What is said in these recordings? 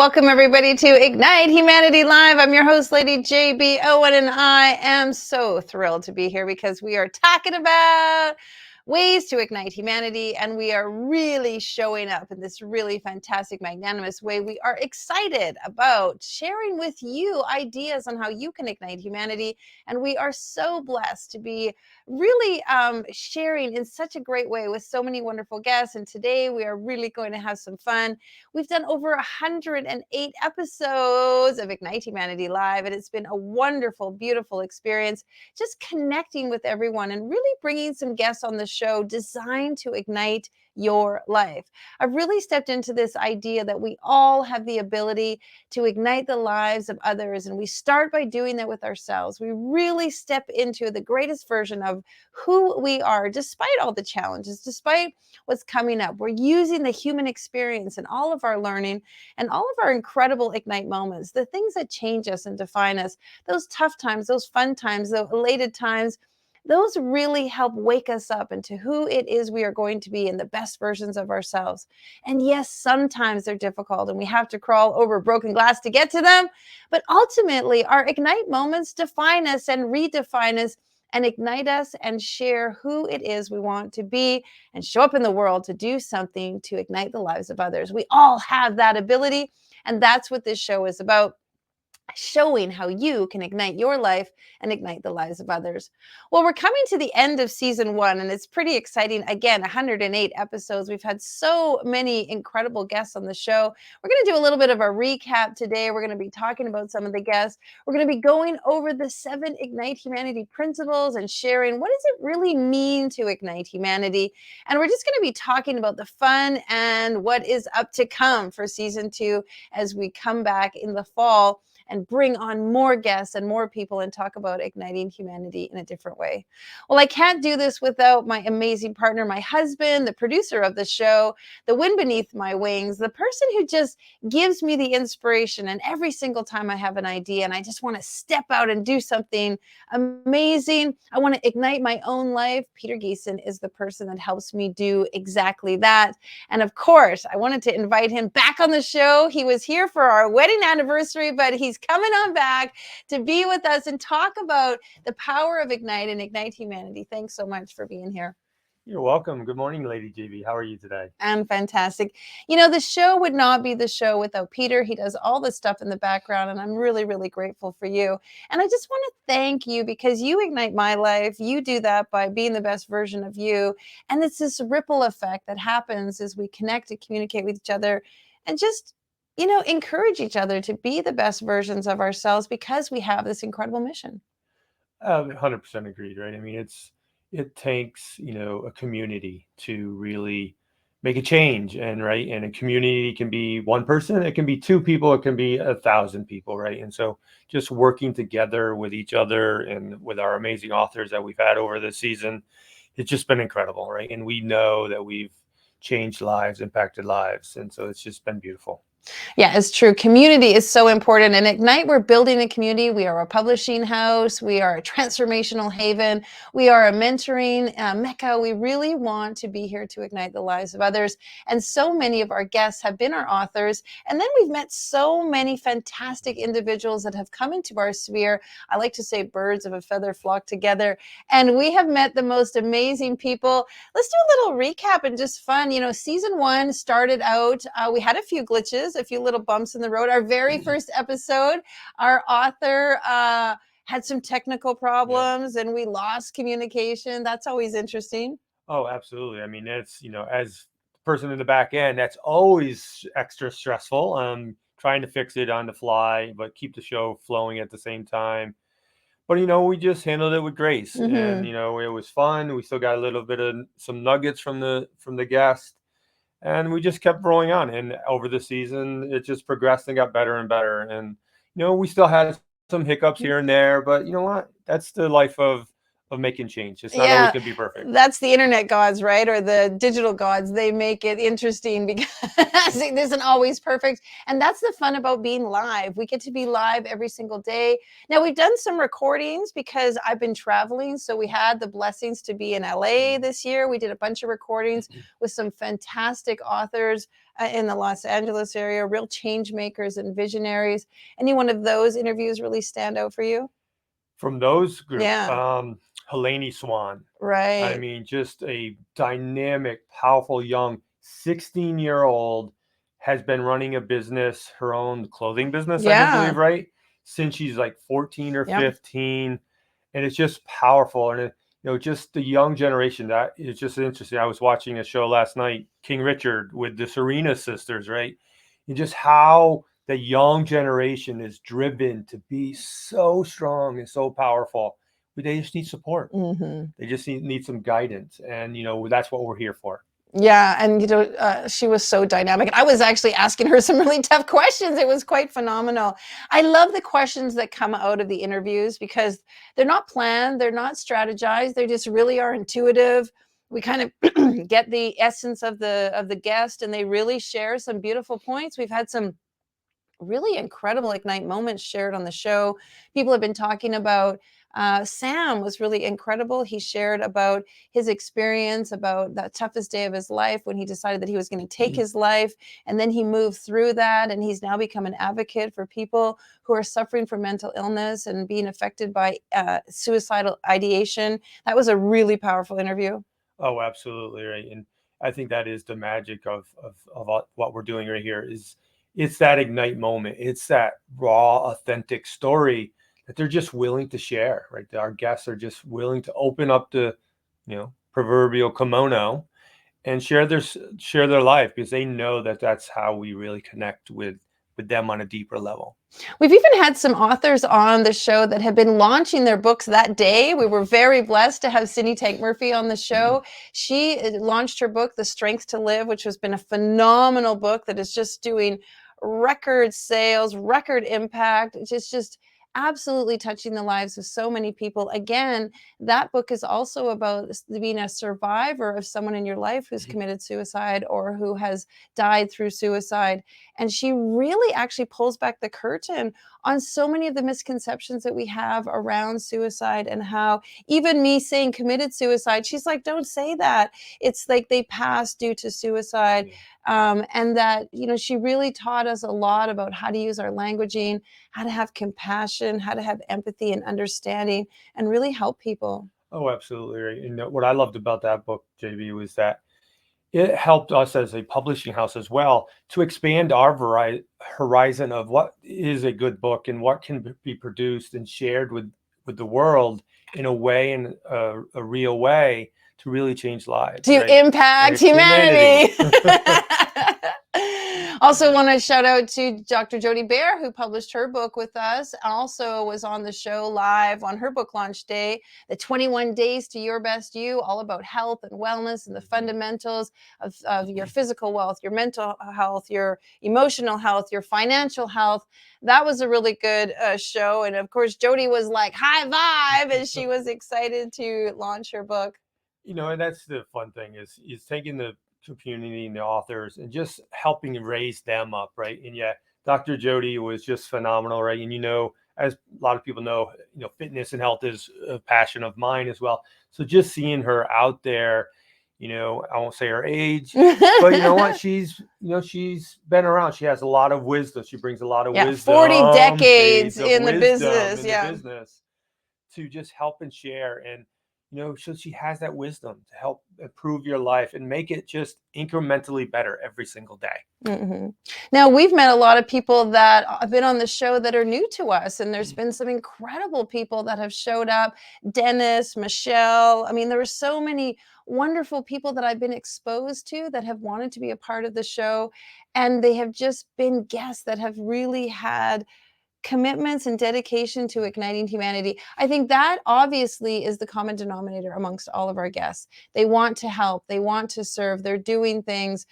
Welcome, everybody, to Ignite Humanity Live. I'm your host, Lady JB Owen, and I am so thrilled to be here because we are talking about ways to ignite humanity, and we are really showing up in this really fantastic, magnanimous way. We are excited about sharing with you ideas on how you can ignite humanity, and we are so blessed to be really sharing in such a great way with so many wonderful guests. And today we are really going to have some fun. We've done over 108 episodes of Ignite Humanity Live, and it's been a wonderful, beautiful experience just connecting with everyone and really bringing some guests on the show designed to ignite your life. I've really stepped into this idea that we all have the ability to ignite the lives of others, and we start by doing that with ourselves. We really step into the greatest version of who we are, despite all the challenges, despite what's coming up. We're using the human experience and all of our learning and all of our incredible ignite moments, the things that change us and define us, those tough times, those fun times, the elated times. Those really help wake us up into who it is we are going to be in the best versions of ourselves. And yes, sometimes they're difficult and we have to crawl over broken glass to get to them. But ultimately, our ignite moments define us and redefine us and ignite us and share who it is we want to be and show up in the world to do something to ignite the lives of others. We all have that ability. And that's what this show is about, showing how you can ignite your life and ignite the lives of others. Well, we're coming to the end of season 1, and it's pretty exciting. Again, 108 episodes. We've had so many incredible guests on the show. We're going to do a little bit of a recap today. We're going to be talking about some of the guests. We're going to be going over the 7 Ignite Humanity principles and sharing what does it really mean to ignite humanity. And we're just going to be talking about the fun and what is up to come for season 2 as we come back in the fall and bring on more guests and more people and talk about igniting humanity in a different way. Well, I can't do this without my amazing partner, my husband, the producer of the show, the wind beneath my wings, the person who just gives me the inspiration. And every single time I have an idea and I just want to step out and do something amazing, I want to ignite my own life, Peter Giesin is the person that helps me do exactly that. And of course, I wanted to invite him back on the show. He was here for our wedding anniversary, but he's coming on back to be with us and talk about the power of Ignite and Ignite Humanity. Thanks so much for being here. You're welcome. Good morning, Lady JB. How are you today? I'm fantastic. You know, the show would not be the show without Peter. He does all this stuff in the background, and I'm really, really grateful for you. And I just want to thank you because you ignite my life. You do that by being the best version of you. And it's this ripple effect that happens as we connect and communicate with each other and just encourage each other to be the best versions of ourselves because we have this incredible mission. 100% agreed, right? I mean, it takes, a community to really make a change, and right, and a community can be one person, it can be 2 people, it can be 1,000 people, right? And so just working together with each other and with our amazing authors that we've had over this season, it's just been incredible, right? And we know that we've changed lives, impacted lives, and so it's just been beautiful. Yeah, it's true. Community is so important. And Ignite, we're building a community. We are a publishing house. We are a transformational haven. We are a mentoring mecca. We really want to be here to ignite the lives of others. And so many of our guests have been our authors. And then we've met so many fantastic individuals that have come into our sphere. I like to say birds of a feather flock together. And we have met the most amazing people. Let's do a little recap and just fun. Season 1 started out, we had a few glitches, a few little bumps in the road. Our very first episode, our author had some technical problems and we lost communication. That's always interesting. Oh, absolutely. I mean, it's, as the person in the back end, that's always extra stressful. Trying to fix it on the fly, but keep the show flowing at the same time. But, we just handled it with grace, and, it was fun. We still got a little bit of some nuggets from the guest, and we just kept rolling on. And over the season, it just progressed and got better and better. And, we still had some hiccups here and there, but you know what? That's the life of of making change. It's not always Yeah, going to be perfect. that's the internet gods, right? Or the digital gods. They make it interesting because it isn't always perfect. And that's the fun about being live. We get to be live every single day. Now, we've done some recordings because I've been traveling. So we had the blessings to be in LA this year. We did a bunch of recordings with some fantastic authors in the Los Angeles area, real change makers and visionaries. Any one of those interviews really stand out for you? From those groups, Yeah. Helene Swan. I Right. mean, just a dynamic, powerful, young 16-year-old has been running a business, her own clothing business, I believe, Yeah. right? Since she's like 14 or Yep. 15. And it's just powerful. And, just the young generation, that is just interesting. I was watching a show last night, King Richard, with the Serena sisters, right? And just how the young generation is driven to be so strong and so powerful. But they just need support. Mm-hmm. They just need some guidance, and that's what we're here for. Yeah, and she was so dynamic. I was actually asking her some really tough questions. It was quite phenomenal. I love the questions that come out of the interviews because they're not planned, they're not strategized, they just really are intuitive. We kind of get the essence of the guest, and they really share some beautiful points. We've had some really incredible Ignite moments shared on the show. People have been talking about Sam was really incredible. He shared about his experience, about the toughest day of his life when he decided that he was going to take his life. And then he moved through that. And he's now become an advocate for people who are suffering from mental illness and being affected by suicidal ideation. That was a really powerful interview. Oh, absolutely right. And I think that is the magic of what we're doing right here is it's that Ignite moment. It's that raw, authentic story that they're just willing to share, right? Our guests are just willing to open up the, proverbial kimono and share their life because they know that that's how we really connect with them on a deeper level. We've even had some authors on the show that have been launching their books that day. We were very blessed to have Cindy Tank Murphy on the show. She launched her book, The Strength to Live, which has been a phenomenal book that is just doing record sales, record impact. It's just absolutely touching the lives of so many people. Again, that book is also about being a survivor of someone in your life who's committed suicide or who has died through suicide. And she really actually pulls back the curtain on so many of the misconceptions that we have around suicide and how even me saying committed suicide, she's like, don't say that. It's like they passed due to suicide. And that, she really taught us a lot about how to use our languaging, how to have compassion, how to have empathy and understanding, and really help people. Oh, absolutely right. And what I loved about that book, JB, was that it helped us as a publishing house as well to expand our horizon of what is a good book and what can be produced and shared with the world in a way, in a real way, to really change lives, To right? impact humanity. Also want to shout out to Dr. Jody Bear, who published her book with us. Also was on the show live on her book launch day, the 21 Days to Your Best You, all about health and wellness and the fundamentals of your physical wealth, your mental health, your emotional health, your financial health. That was a really good show. And of course, Jody was like high vibe and she was excited to launch her book. And that's the fun thing is taking the community and the authors and just helping raise them up, right? And yeah, Dr. Jody was just phenomenal, right? And as a lot of people know, fitness and health is a passion of mine as well. So just seeing her out there, I won't say her age, but you know what? She's been around. She has a lot of wisdom. She brings a lot of wisdom, 40 decades shades of in the wisdom business. in the Yeah. business to just help and share. And so she has that wisdom to help improve your life and make it just incrementally better every single day. Mm-hmm. Now, we've met a lot of people that have been on the show that are new to us, and there's been some incredible people that have showed up. Dennis, Michelle. I mean, there are so many wonderful people that I've been exposed to that have wanted to be a part of the show, and they have just been guests that have really had commitments and dedication to igniting humanity. I think that obviously is the common denominator amongst all of our guests. They want to help, they want to serve, they're doing things.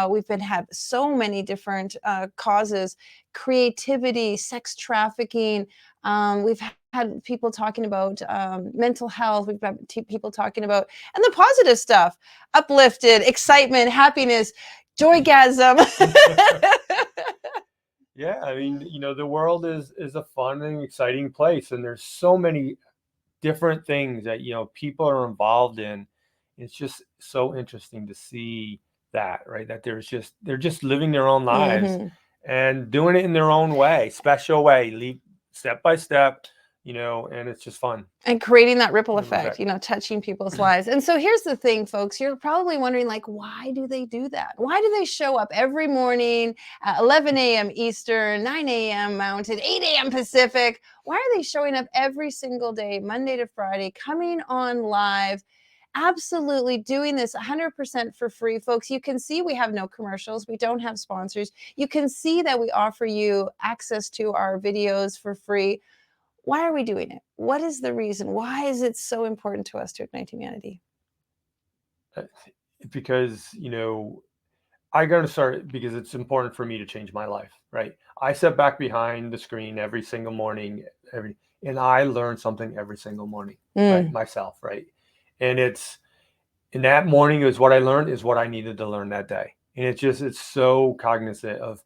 We've had so many different causes, creativity, sex trafficking. We've had people talking about mental health. We've got people talking about, and the positive stuff, uplifted, excitement, happiness, joygasm. Yeah, I mean, the world is a fun and exciting place, and there's so many different things that people are involved in. It's just so interesting to see that, right? That they're just living their own lives Mm-hmm. and doing it in their own way, special way, lead step by step, and it's just fun. And creating that ripple Ripple effect, effect. touching people's lives. And so here's the thing, folks. You're probably wondering, like, why do they do that? Why do they show up every morning at 11 a.m. Eastern, 9 a.m. Mountain, 8 a.m. Pacific? Why are they showing up every single day, Monday to Friday, coming on live? Absolutely doing this 100% for free, folks. You can see we have no commercials. We don't have sponsors. You can see that we offer you access to our videos for free. Why are we doing it? What is the reason? Why is it so important to us to ignite humanity? Because I got to start because it's important for me to change my life, right? I sit back behind the screen every single morning, and I learn something every single morning, right? Myself, right? And it's in that morning is what I learned is what I needed to learn that day. And it's so cognizant of,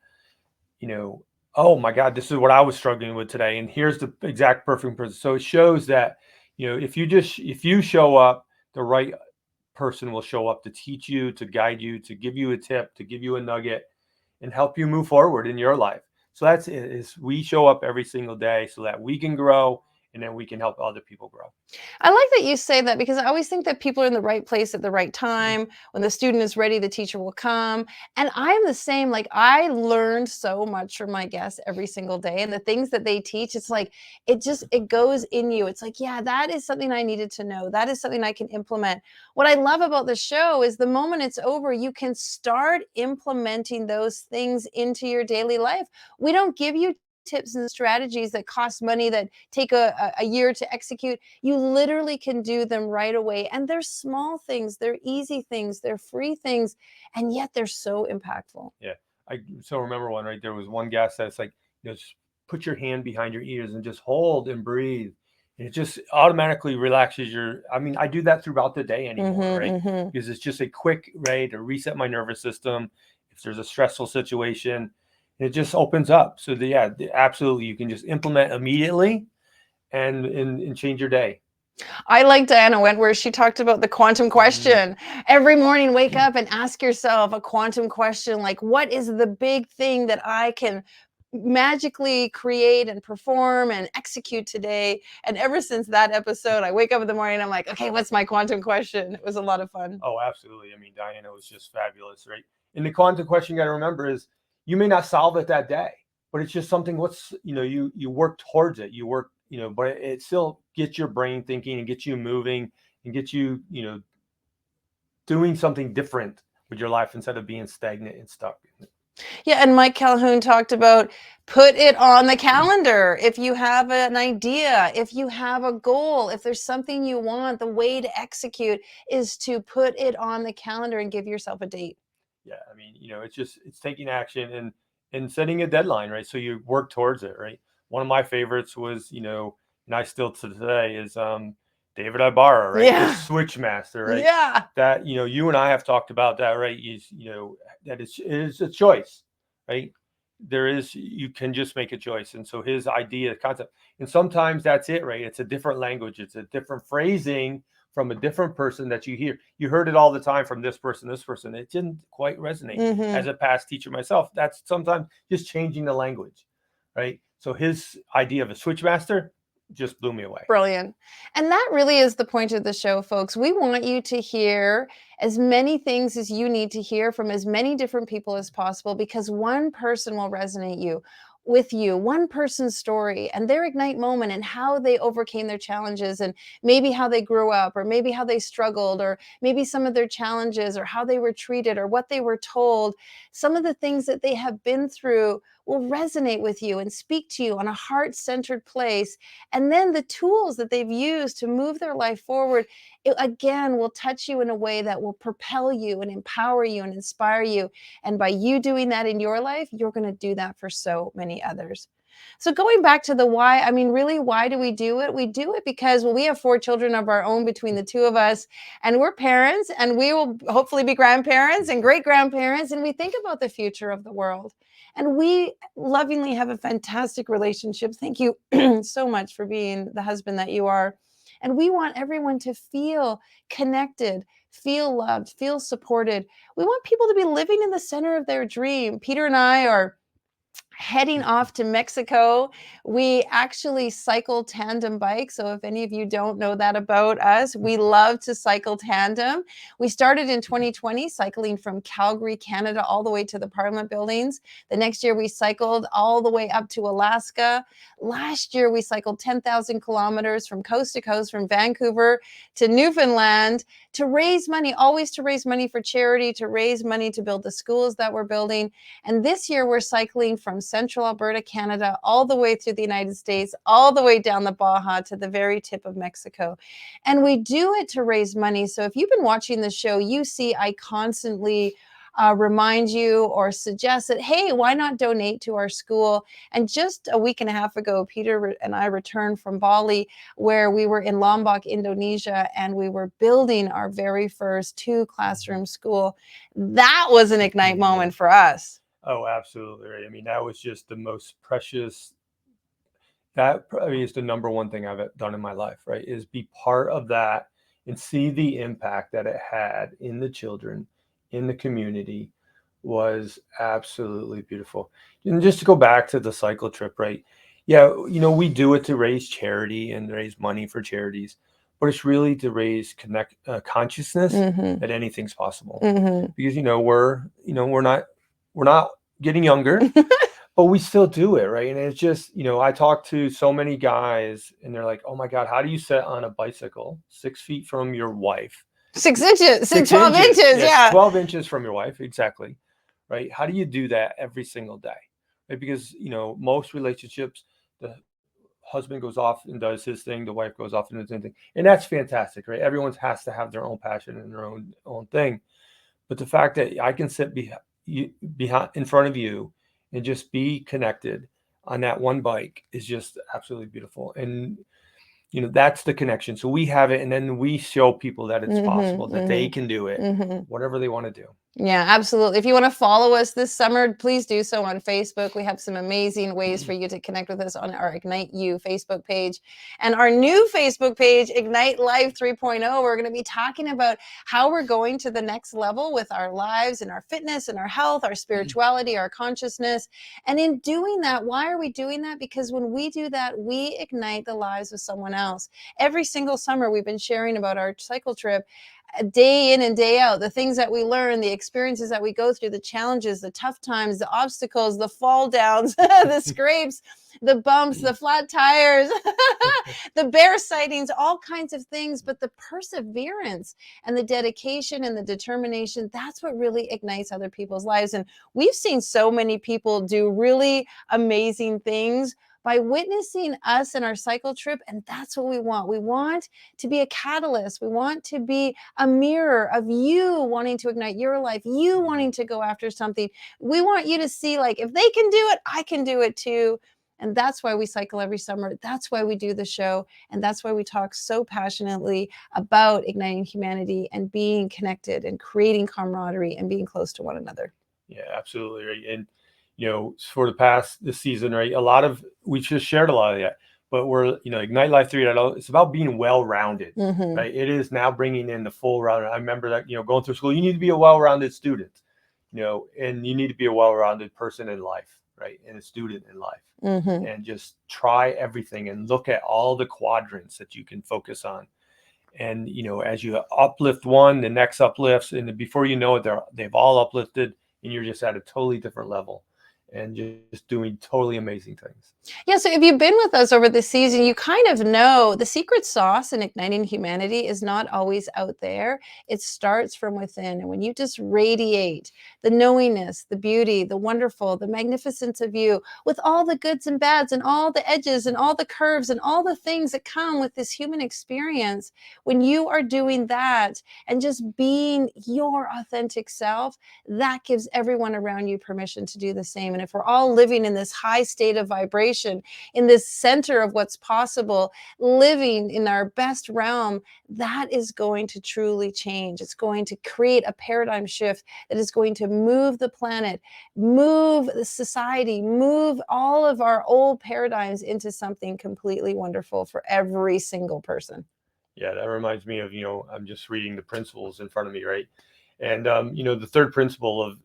oh my God, this is what I was struggling with today. And here's the exact perfect person. So it shows that, if you show up, the right person will show up to teach you, to guide you, to give you a tip, to give you a nugget, and help you move forward in your life. So that's it. Is we show up every single day so that we can grow and then we can help other people grow. I like that you say that because I always think that people are in the right place at the right time. When the student is ready, the teacher will come. And I'm the same. Like, I learned so much from my guests every single day. And the things that they teach, it's like, it goes in you. It's like, yeah, that is something I needed to know. That is something I can implement. What I love about the show is the moment it's over, you can start implementing those things into your daily life. We don't give you tips and strategies that cost money, that take a year to execute. You literally can do them right away. And they're small things, they're easy things, they're free things, and yet they're so impactful. Yeah. I so remember one, right? There was one guest that's like, just put your hand behind your ears and just hold and breathe. And it just automatically relaxes I mean, I do that throughout the day anymore, right? Because it's just a quick way to reset my nervous system. If there's a stressful situation, it just opens up. So absolutely, you can just implement immediately and change your day. I like Diana Wentworth. She talked about the quantum question. Every morning, wake up and ask yourself a quantum question, like, what is the big thing that I can magically create and perform and execute today? And ever since that episode, I wake up in the morning, I'm like, okay, what's my quantum question? It was a lot of fun. Oh, absolutely. I mean, Diana was just fabulous, right? And the quantum question you got to remember is you may not solve it that day, but it's just something. You work towards it. You work, but it still gets your brain thinking and gets you moving and gets you, doing something different with your life instead of being stagnant and stuck. Yeah, and Mike Calhoun talked about put it on the calendar. If you have an idea, if you have a goal, if there's something you want, the way to execute is to put it on the calendar and give yourself a date. Yeah, I mean, it's taking action and setting a deadline, right? So you work towards it, right? One of my favorites was, and I still to today is David Ibarra, right? The Yeah. switch master, right? Yeah. That you and I have talked about that, right? That it is a choice, right? You can just make a choice. And so his idea, concept, and sometimes that's it, right? It's a different language, it's a different phrasing from a different person that you hear. You heard it all the time from this person, this person. It didn't quite resonate. As a past teacher myself, that's sometimes just changing the language, right? So his idea of a switch master just blew me away. Brilliant. And that really is the point of the show, folks. We want you to hear as many things as you need to hear from as many different people as possible, because one person will resonate with you, one person's story and their ignite moment and how they overcame their challenges, and maybe how they grew up, or maybe how they struggled, or maybe some of their challenges, or how they were treated, or what they were told. Some of the things that they have been through will resonate with you and speak to you on a heart-centered place. And then the tools that they've used to move their life forward, it again will touch you in a way that will propel you and empower you and inspire you. And by you doing that in your life, you're going to do that for so many others. So going back to the why, I mean, really, why do we do it? We do it because, well, we have 4 children of our own between the two of us, and we're parents, and we will hopefully be grandparents and great grandparents, and we think about the future of the world. And we lovingly have a fantastic relationship. Thank you so much for being the husband that you are. And we want everyone to feel connected, feel loved, feel supported. We want people to be living in the center of their dream. Peter and I are heading off to Mexico. We actually cycle tandem bikes. So if any of you don't know that about us, we love to cycle tandem. We started in 2020 cycling from Calgary, Canada, all the way to the Parliament buildings. The next year we cycled all the way up to Alaska. Last year we cycled 10,000 kilometers from coast to coast, from Vancouver to Newfoundland, to raise money, always to raise money for charity, to raise money to build the schools that we're building. And this year we're cycling from central Alberta, Canada, all the way through the United States, all the way down the Baja to the very tip of Mexico. And we do it to raise money. So if you've been watching the show, you see I constantly remind you or suggest that, hey, why not donate to our school? And just a week and a half ago, Peter and I returned from Bali, where we were in Lombok, Indonesia, and we were building our very first 2-classroom school. That was an Ignite moment for us. Oh, absolutely right. I mean, that was just the most precious. That probably is the number one thing I've done in my life, right? Is be part of that and see the impact that it had in the children, in the community, was absolutely beautiful. And just to go back to the cycle trip, right? Yeah, we do it to raise charity and raise money for charities, but it's really to raise consciousness that anything's possible. Because we're not getting younger, but we still do it, right? And it's just, I talk to so many guys and they're like, oh my God, how do you sit on a bicycle 6 feet from your wife? 6 inches, 12 inches, yeah. 12 inches from your wife, exactly, right? How do you do that every single day? Right? Because, most relationships, the husband goes off and does his thing, the wife goes off and does his thing. And that's fantastic, right? Everyone has to have their own passion and their own thing. But the fact that I can sit behind in front of you and just be connected on that one bike is just absolutely beautiful. And that's the connection. So we have it, and then we show people that it's possible, that they can do it, whatever they want to do. Yeah, absolutely. If you want to follow us this summer, please do so on Facebook. We have some amazing ways for you to connect with us on our Ignite You Facebook page. And our new Facebook page, Ignite Life 3.0, we're going to be talking about how we're going to the next level with our lives and our fitness and our health, our spirituality, our consciousness. And in doing that, why are we doing that? Because when we do that, we ignite the lives of someone else. Every single summer, we've been sharing about our cycle trip, day in and day out, the things that we learn, the experiences that we go through, the challenges, the tough times, the obstacles, the fall downs, the scrapes, the bumps, the flat tires, the bear sightings, all kinds of things. But the perseverance and the dedication and the determination, that's what really ignites other people's lives. And we've seen so many people do really amazing things by witnessing us in our cycle trip. And that's what we want. We want to be a catalyst. We want to be a mirror of you wanting to ignite your life, you wanting to go after something. We want you to see, like, if they can do it, I can do it too. And that's why we cycle every summer. That's why we do the show. And that's why we talk so passionately about igniting humanity and being connected and creating camaraderie and being close to one another. Yeah, absolutely. Right. And for this season, right, we just shared a lot of that, but we're, Ignite Life 3.0, it's about being well-rounded, right? It is now bringing in the full round. I remember that, going through school, you need to be a well-rounded student, and you need to be a well-rounded person in life, right? And a student in life, and just try everything and look at all the quadrants that you can focus on. And, as you uplift one, the next uplifts, and before you know it, they've all uplifted, and you're just at a totally different level and just doing totally amazing things. Yeah, so if you've been with us over the season, you kind of know the secret sauce in igniting humanity is not always out there. It starts from within. And when you just radiate the knowingness, the beauty, the wonderful, the magnificence of you, with all the goods and bads and all the edges and all the curves and all the things that come with this human experience, when you are doing that and just being your authentic self, that gives everyone around you permission to do the same. And if we're all living in this high state of vibration, in this center of what's possible, living in our best realm, that is going to truly change. It's going to create a paradigm shift that is going to move the planet, move the society, move all of our old paradigms into something completely wonderful for every single person. Yeah, that reminds me of, I'm just reading the principles in front of me, right? And, the third principle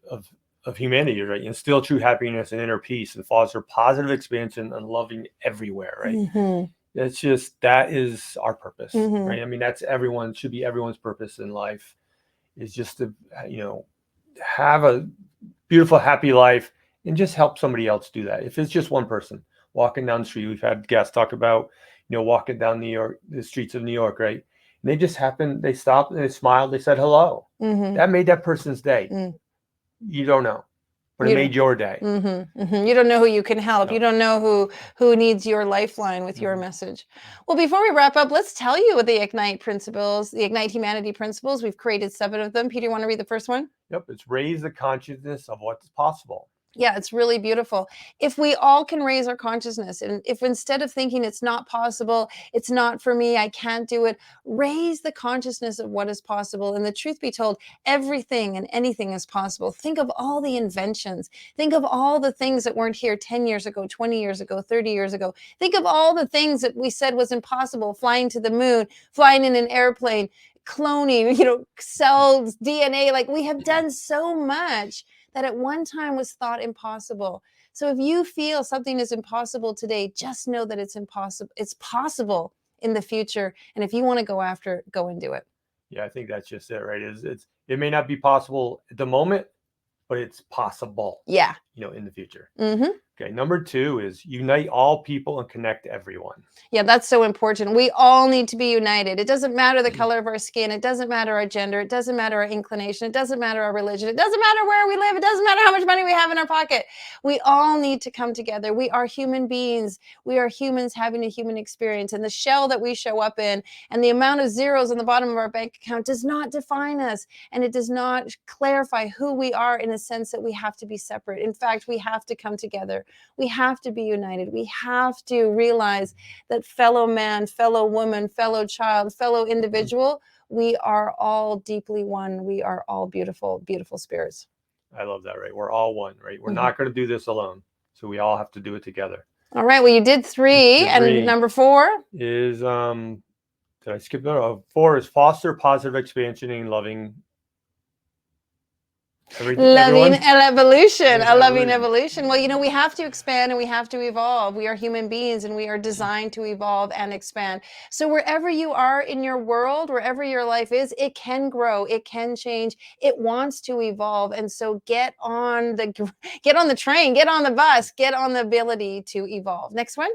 of humanity, right? Instill true happiness and inner peace and foster positive expansion and loving everywhere, right? Mm-hmm. That is our purpose, Mm-hmm. right? I mean, should be everyone's purpose in life, is just to, have a beautiful, happy life and just help somebody else do that. If it's just one person walking down the street, we've had guests talk about, walking down the streets of New York, right? And they stopped and they smiled, they said hello. Mm-hmm. That made that person's day. Mm. You don't know, but it made your day. Mm-hmm, mm-hmm. You don't know who you can help. No. You don't know who needs your lifeline with your message. Well, before we wrap up, let's tell you what the Ignite principles, the Ignite Humanity principles. We've created 7 of them. Peter, you want to read the first one? Yep. It's raise the consciousness of what's possible. Yeah, it's really beautiful. If we all can raise our consciousness, and if instead of thinking it's not possible, it's not for me, I can't do it, raise the consciousness of what is possible. And the truth be told, everything and anything is possible. Think of all the inventions. Think of all the things that weren't here 10 years ago, 20 years ago, 30 years ago. Think of all the things that we said was impossible: flying to the moon, flying in an airplane, cloning, cells, DNA. Like, we have done so much that at one time was thought impossible. So if you feel something is impossible today, just know that it's impossible. It's possible in the future. And if you want to go after it, go and do it. Yeah, I think that's just it, right? It may not be possible at the moment, but it's possible. Yeah. In the future. Mm-hmm. Okay. Number 2 is unite all people and connect everyone. Yeah, that's so important. We all need to be united. It doesn't matter the color of our skin. It doesn't matter our gender. It doesn't matter our inclination. It doesn't matter our religion. It doesn't matter where we live. It doesn't matter how much money we have in our pocket. We all need to come together. We are human beings. We are humans having a human experience. And the shell that we show up in and the amount of zeros on the bottom of our bank account does not define us. And it does not clarify who we are in a sense that we have to be separate. In fact, we have to come together. We have to be united. We have to realize that fellow man, fellow woman, fellow child, fellow individual, we are all deeply one. We are all beautiful, beautiful spirits. I love that, right? We're all one, right? We're not going to do this alone. So we all have to do it together. All right. Well, you did 3. And number 4 is, did I skip that? 4 is foster positive expansion and loving loving evolution, a loving evolution. Well, we have to expand and we have to evolve. We are human beings and we are designed to evolve and expand. So wherever you are in your world, wherever your life is, it can grow, it can change, it wants to evolve. And so get on the train, get on the bus, get on the ability to evolve. Next one.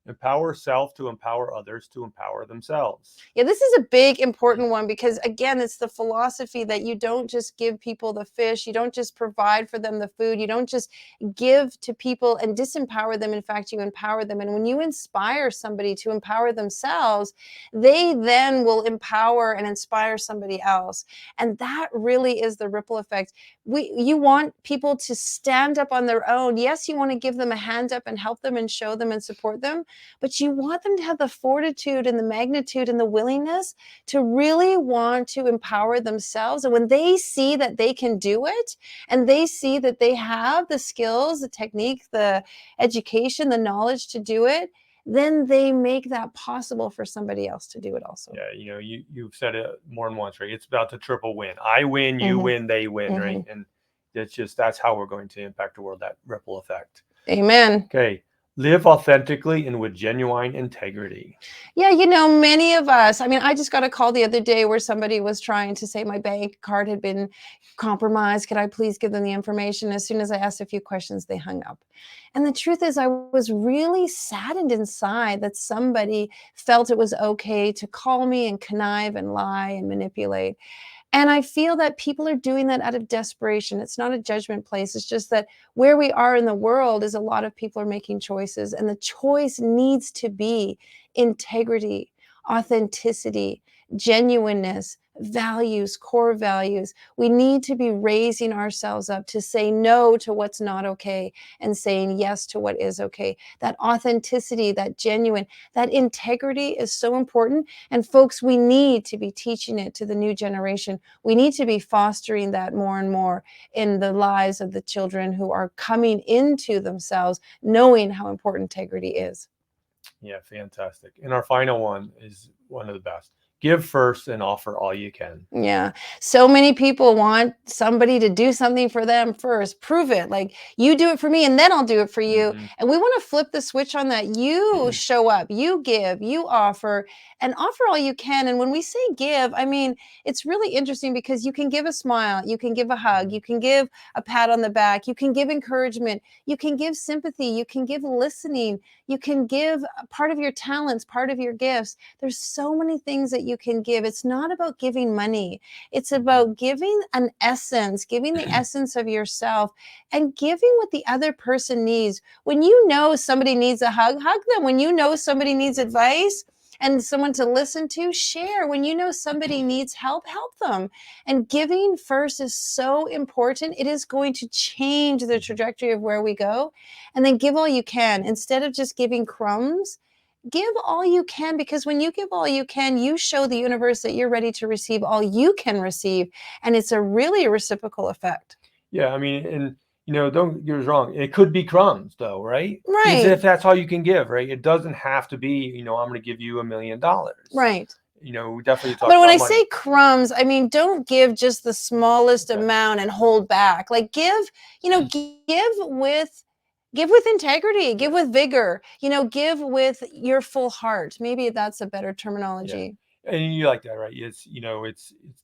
Empower self to empower others to empower themselves. Yeah, this is a big, important one because, again, it's the philosophy that you don't just give people the fish. You don't just provide for them the food. You don't just give to people and disempower them. In fact, you empower them. And when you inspire somebody to empower themselves, they then will empower and inspire somebody else. And that really is the ripple effect. You want people to stand up on their own. Yes, you want to give them a hand up and help them and show them and support them. But you want them to have the fortitude and the magnitude and the willingness to really want to empower themselves. And when they see that they can do it, and they see that they have the skills, the technique, the education, the knowledge to do it, then they make that possible for somebody else to do it also. Yeah, you've said it more than once, right? It's about the triple win. I win, you win, they win, right? And that's how we're going to impact the world, that ripple effect. Amen. Okay. Live authentically and with genuine integrity. Yeah, many of us, I just got a call the other day where somebody was trying to say my bank card had been compromised. Could I please give them the information? As soon as I asked a few questions, they hung up. And the truth is, I was really saddened inside that somebody felt it was okay to call me and connive and lie and manipulate. And I feel that people are doing that out of desperation. It's not a judgment place. It's just that where we are in the world is a lot of people are making choices. And the choice needs to be integrity, authenticity, genuineness, values, core values. We need to be raising ourselves up to say no to what's not okay and saying yes to what is okay. That authenticity, that genuine, that integrity is so important. And folks, we need to be teaching it to the new generation. We need to be fostering that more and more in the lives of the children who are coming into themselves, knowing how important integrity is. Yeah, fantastic. And our final one is one of the best. Give first and offer all you can. Yeah. So many people want somebody to do something for them first. Prove it. Like, you do it for me and then I'll do it for you. Mhm. And we want to flip the switch on that. You show up, you give, you offer, and offer all you can. And when we say give, I mean, it's really interesting because you can give a smile, you can give a hug, you can give a pat on the back, you can give encouragement, you can give sympathy, you can give listening, you can give part of your talents, part of your gifts. There's so many things that you can give. It's not about giving money. It's about giving an essence, giving the essence of yourself and giving what the other person needs. When you know somebody needs a hug, hug them. When you know somebody needs advice and someone to listen to, share. When you know somebody needs help, help them. And giving first is so important. It is going to change the trajectory of where we go. And then give all you can. Instead of just giving crumbs, give all you can, because when you give all you can, you show the universe that you're ready to receive all you can receive. And it's a really reciprocal effect. Yeah, I mean, and don't get us wrong. It could be crumbs, though, right? Right. Because if that's all you can give, right? It doesn't have to be, I'm going to give you $1 million. Right. We definitely talk But when about I money. say crumbs, I mean, don't give just the smallest amount and hold back. Like, give with integrity, give with vigor, give with your full heart. Maybe that's a better terminology. Yeah. And you like that, right? It's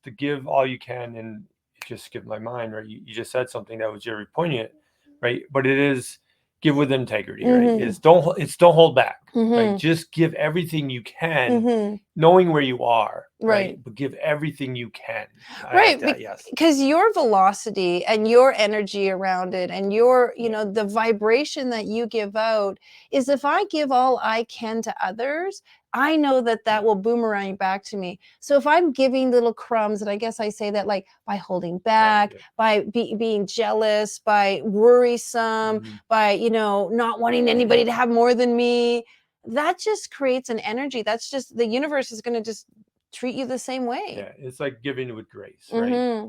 to give all you can, and it just skipped my mind, right? You just said something that was very poignant, right? But it is give with integrity, right? It's don't hold back, right? Just give everything you can, knowing where you are, right? But give everything you can. Right. Like that, yes. Because your velocity and your energy around it and your, the vibration that you give out is, if I give all I can to others, I know that will boomerang back to me. So if I'm giving little crumbs, and I guess I say that like by holding back, by being jealous, by worrisome, by, not wanting anybody to have more than me, that just creates an energy. That's just, the universe is going to just treat you the same way. Yeah, it's like giving with grace, right?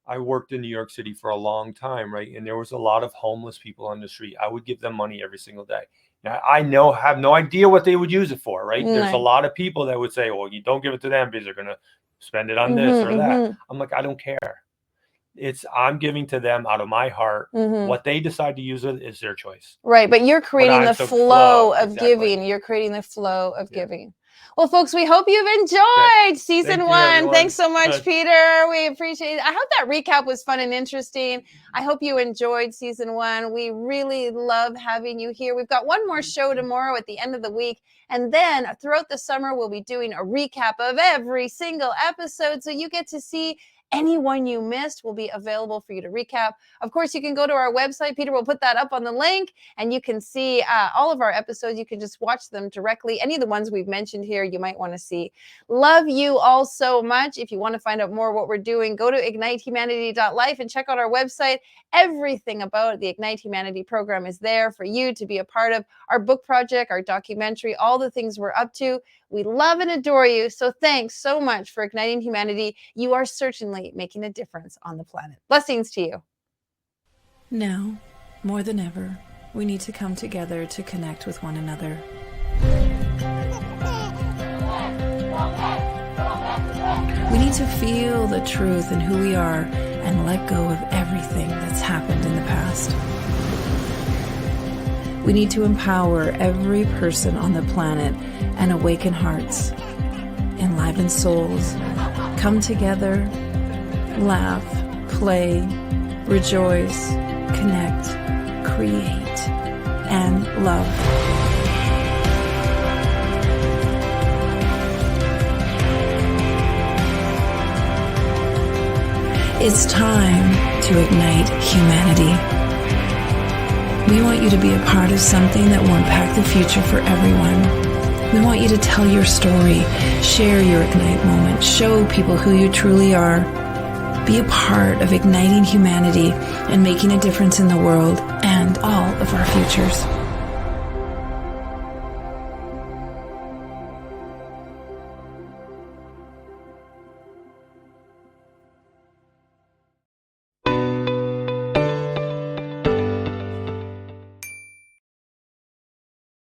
I worked in New York City for a long time, right? And there was a lot of homeless people on the street. I would give them money every single day. Now, I have no idea what they would use it for, right? There's a lot of people that would say, well, you don't give it to them because they're going to spend it on this or that. I'm like, I don't care. I'm giving to them out of my heart. What they decide to use it is their choice. Right, but you're creating the flow of giving. You're creating the flow of giving. Well, folks, we hope you've enjoyed season 1. Thanks so much, Peter. We appreciate it. I hope that recap was fun and interesting. I hope you enjoyed season 1. We really love having you here. We've got one more show tomorrow at the end of the week. And then throughout the summer, we'll be doing a recap of every single episode. So you get to see anyone you missed will be available for you to recap. Of course, you can go to our website. Peter will put that up on the link, and you can see all of our episodes. You can just watch them directly. Any of the ones we've mentioned here, you might want to see. Love you all so much. If you want to find out more what we're doing, go to ignitehumanity.life and check out our website. Everything about the Ignite Humanity program is there for you to be a part of. Our book project, our documentary, all the things we're up to. We love and adore you. So thanks so much for igniting humanity. You are certainly making a difference on the planet. Blessings to you. Now, more than ever, we need to come together to connect with one another. We need to feel the truth in who we are and let go of everything that's happened in the past. We need to empower every person on the planet and awaken hearts, enliven souls, come together, laugh, play, rejoice, connect, create, and love. It's time to ignite humanity. We want you to be a part of something that will impact the future for everyone. We want you to tell your story, share your Ignite moment, show people who you truly are. Be a part of igniting humanity and making a difference in the world and all of our futures.